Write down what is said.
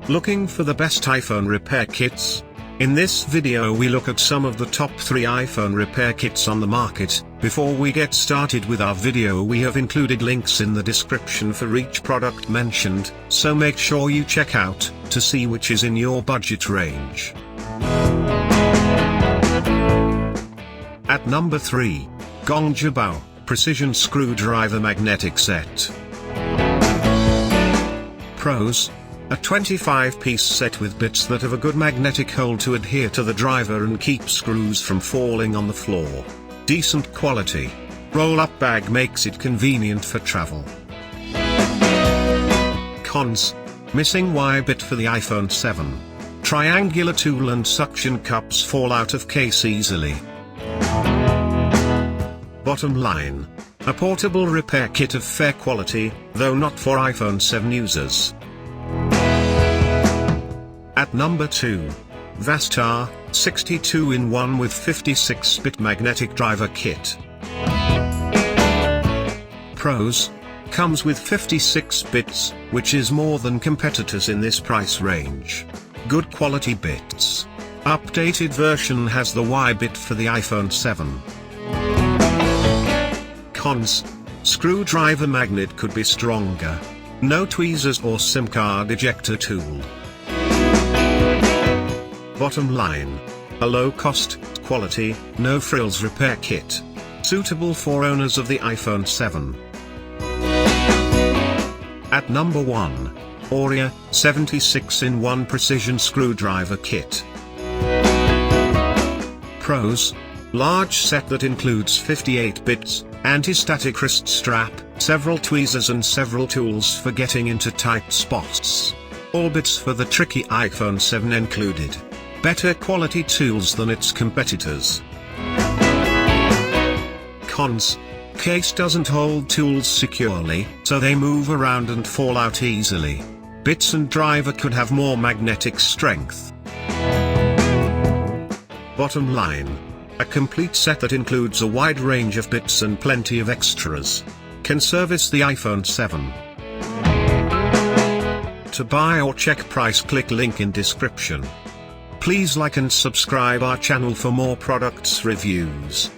Looking for the best iPhone repair kits? In this video we look at some of the top 3 iPhone repair kits on the market. Before we get started with our video, we have included links in the description for each product mentioned, so make sure you check out to see which is in your budget range. At number 3. Gangzhibao Precision Screwdriver Magnetic Set. Pros: a 25-piece set with bits that have a good magnetic hold to adhere to the driver and keep screws from falling on the floor. Decent quality. Roll-up bag makes it convenient for travel. Cons: missing Y bit for the iPhone 7. Triangular tool and suction cups fall out of case easily. Bottom line: a portable repair kit of fair quality, though not for iPhone 7 users. At number 2. Vastar 62-in-1 with 56-bit magnetic driver kit. Pros: comes with 56 bits, which is more than competitors in this price range. Good quality bits. Updated version has the Y bit for the iPhone 7. Cons: screwdriver magnet could be stronger. No tweezers or SIM card ejector tool. Bottom line: a low-cost, quality, no-frills repair kit. Suitable for owners of the iPhone 7. At number 1. Oria 76-in-1 Precision Screwdriver Kit. Pros: large set that includes 58 bits, anti-static wrist strap, several tweezers and several tools for getting into tight spots. All bits for the tricky iPhone 7 included. Better quality tools than its competitors. Cons: case doesn't hold tools securely, so they move around and fall out easily. Bits and driver could have more magnetic strength. Bottom line: a complete set that includes a wide range of bits and plenty of extras. Can service the iPhone 7. To buy or check price, click link in description. Please like and subscribe our channel for more products reviews.